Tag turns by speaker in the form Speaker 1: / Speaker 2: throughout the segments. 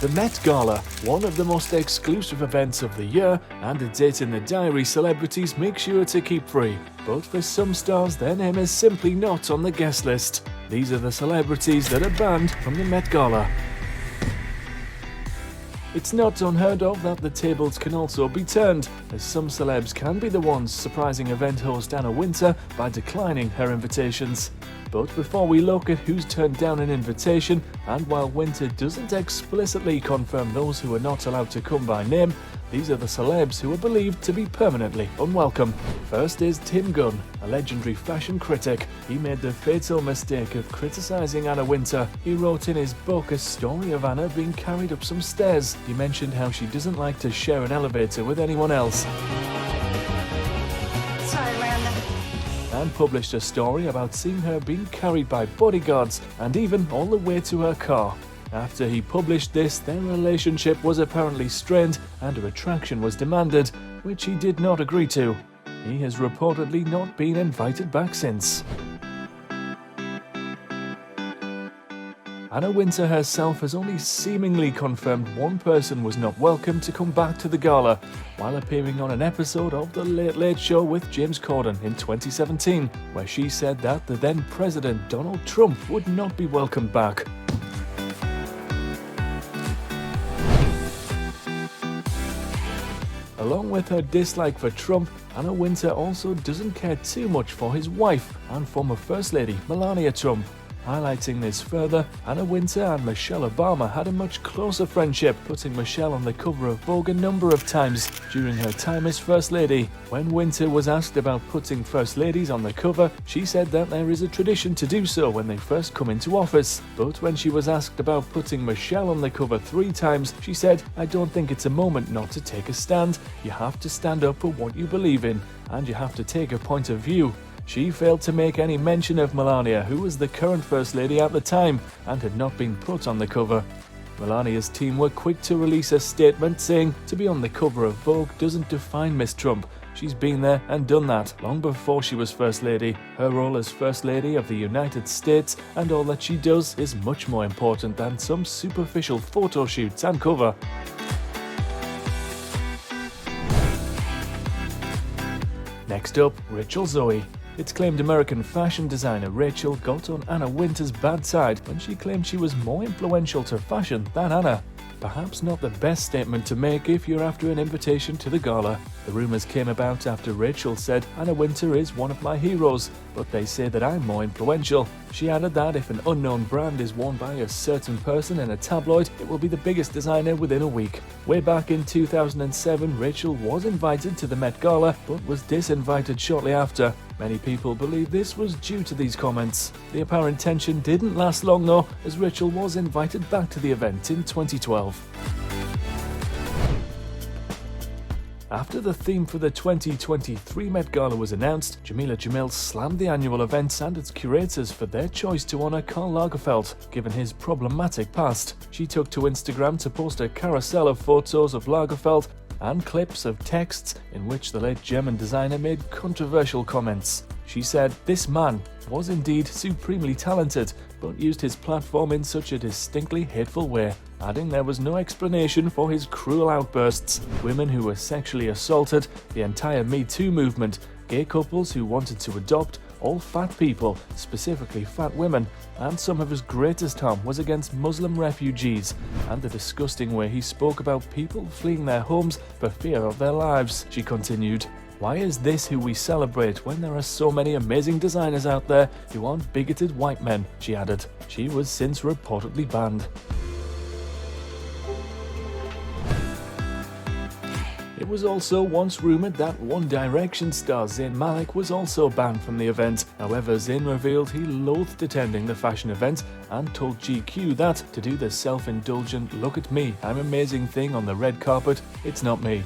Speaker 1: The Met Gala, one of the most exclusive events of the year and a date in the diary celebrities make sure to keep free. But for some stars, their name is simply not on the guest list. These are the celebrities that are banned from the Met Gala. It's not unheard of that the tables can also be turned, as some celebs can be the ones surprising event host Anna Wintour by declining her invitations. But before we look at who's turned down an invitation, and while Wintour doesn't explicitly confirm those who are not allowed to come by name, these are the celebs who are believed to be permanently unwelcome. First is Tim Gunn, a legendary fashion critic. He made the fatal mistake of criticizing Anna Wintour. He wrote in his book a story of Anna being carried up some stairs. He mentioned how she doesn't like to share an elevator with anyone else.
Speaker 2: Sorry, Miranda.
Speaker 1: And published a story about seeing her being carried by bodyguards and even all the way to her car. After he published this, their relationship was apparently strained and a retraction was demanded, which he did not agree to. He has reportedly not been invited back since. Anna Wintour herself has only seemingly confirmed one person was not welcome to come back to the gala, while appearing on an episode of The Late Late Show with James Corden in 2017, where she said that the then President Donald Trump would not be welcomed back. Along with her dislike for Trump, Anna Wintour also doesn't care too much for his wife and former First Lady Melania Trump. Highlighting this further, Anna Wintour and Michelle Obama had a much closer friendship, putting Michelle on the cover of Vogue a number of times during her time as First Lady. When Wintour was asked about putting First Ladies on the cover, she said that there is a tradition to do so when they first come into office. But when she was asked about putting Michelle on the cover 3 times, she said, "I don't think it's a moment not to take a stand. You have to stand up for what you believe in, and you have to take a point of view." She failed to make any mention of Melania, who was the current First Lady at the time and had not been put on the cover. Melania's team were quick to release a statement saying, "To be on the cover of Vogue doesn't define Miss Trump. She's been there and done that long before she was First Lady. Her role as First Lady of the United States and all that she does is much more important than some superficial photo shoots and cover." Next up, Rachel Zoe. It's claimed American fashion designer Rachel got on Anna Wintour's bad side when she claimed she was more influential to fashion than Anna. Perhaps not the best statement to make if you're after an invitation to the gala. The rumors came about after Rachel said, "Anna Wintour is one of my heroes, but they say that I'm more influential." She added that if an unknown brand is worn by a certain person in a tabloid, it will be the biggest designer within a week. Way back in 2007, Rachel was invited to the Met Gala, but was disinvited shortly after. Many people believe this was due to these comments. The apparent tension didn't last long though, as Rachel was invited back to the event in 2012. After the theme for the 2023 Met Gala was announced, Jamila Jam slammed the annual event and its curators for their choice to honour Karl Lagerfeld, given his problematic past. She took to Instagram to post a carousel of photos of Lagerfeld and clips of texts in which the late German designer made controversial comments. She said, "This man was indeed supremely talented, but used his platform in such a distinctly hateful way," adding there was no explanation for his cruel outbursts. Women who were sexually assaulted, the entire Me Too movement, gay couples who wanted to adopt, all fat people, specifically fat women, and some of his greatest harm was against Muslim refugees, and the disgusting way he spoke about people fleeing their homes for fear of their lives. She continued, "Why is this who we celebrate when there are so many amazing designers out there who aren't bigoted white men?" she added. She was since reportedly banned. It was also once rumored that One Direction star Zayn Malik was also banned from the event. However, Zayn revealed he loathed attending the fashion event and told GQ that to do the self-indulgent "look at me, I'm amazing" thing on the red carpet, it's not me.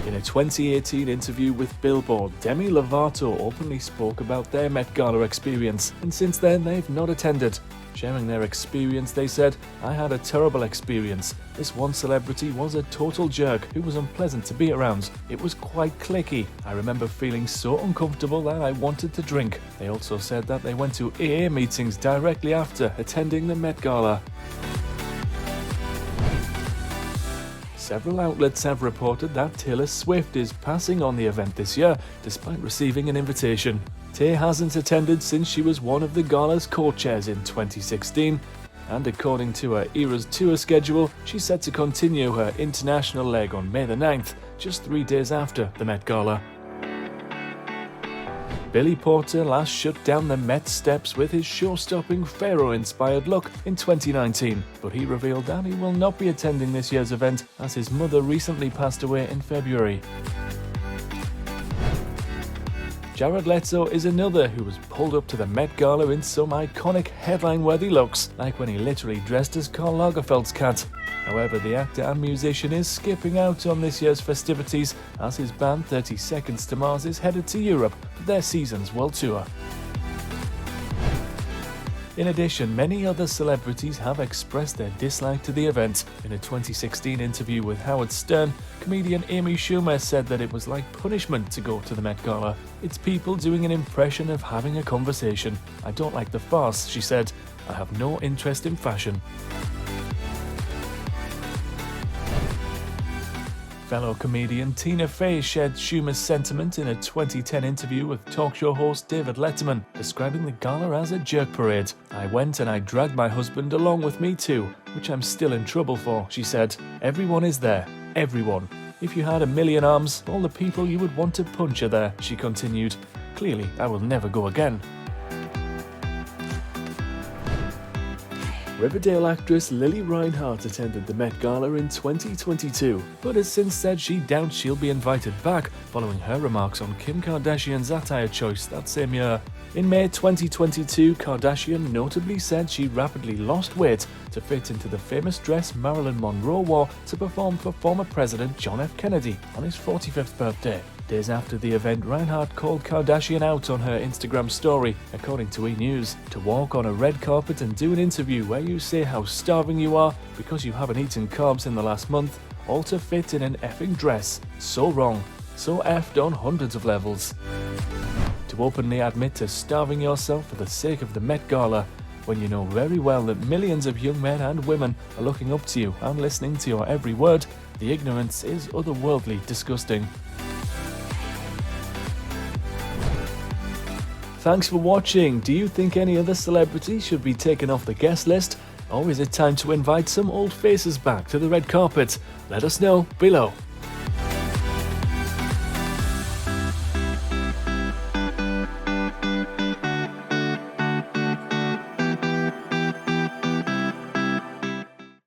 Speaker 1: In a 2018 interview with Billboard, Demi Lovato openly spoke about their Met Gala experience, and since then they've not attended. Sharing their experience, they said, "I had a terrible experience. This one celebrity was a total jerk who was unpleasant to be around. It was quite cliquey. I remember feeling so uncomfortable that I wanted to drink." They also said that they went to AA meetings directly after attending the Met Gala. Several outlets have reported that Taylor Swift is passing on the event this year, despite receiving an invitation. Tay hasn't attended since she was one of the gala's co-chairs in 2016, and according to her Eras tour schedule, she's set to continue her international leg on May the 9th, just 3 days after the Met Gala. Billy Porter last shut down the Met steps with his show-stopping Pharaoh-inspired look in 2019, but he revealed that he will not be attending this year's event as his mother recently passed away in February. Jared Leto is another who was pulled up to the Met Gala in some iconic headline-worthy looks, like when he literally dressed as Karl Lagerfeld's cat. However, the actor and musician is skipping out on this year's festivities as his band 30 Seconds to Mars is headed to Europe for their season's world tour. In addition, many other celebrities have expressed their dislike to the event. In a 2016 interview with Howard Stern, comedian Amy Schumer said that it was like punishment to go to the Met Gala. It's people doing an impression of having a conversation. I don't like the farce, she said. I have no interest in fashion. Fellow comedian Tina Fey shared Schumer's sentiment in a 2010 interview with talk show host David Letterman, describing the gala as a jerk parade. I went and I dragged my husband along with me too, which I'm still in trouble for, she said. Everyone is there. Everyone. If you had a million arms, all the people you would want to punch are there, she continued. Clearly, I will never go again. Riverdale actress Lily Reinhardt attended the Met Gala in 2022, but has since said she doubts she'll be invited back following her remarks on Kim Kardashian's attire choice that same year. In May 2022, Kardashian notably said she rapidly lost weight to fit into the famous dress Marilyn Monroe wore to perform for former President John F. Kennedy on his 45th birthday. Days after the event, Reinhardt called Kardashian out on her Instagram story, according to E! News. To walk on a red carpet and do an interview where you say how starving you are because you haven't eaten carbs in the last month, all to fit in an effing dress. So wrong. So effed on hundreds of levels. To openly admit to starving yourself for the sake of the Met Gala, when you know very well that millions of young men and women are looking up to you and listening to your every word, the ignorance is otherworldly disgusting. Thanks for watching. Do you think any other celebrities should be taken off the guest list? Or is it time to invite some old faces back to the red carpet? Let us know below.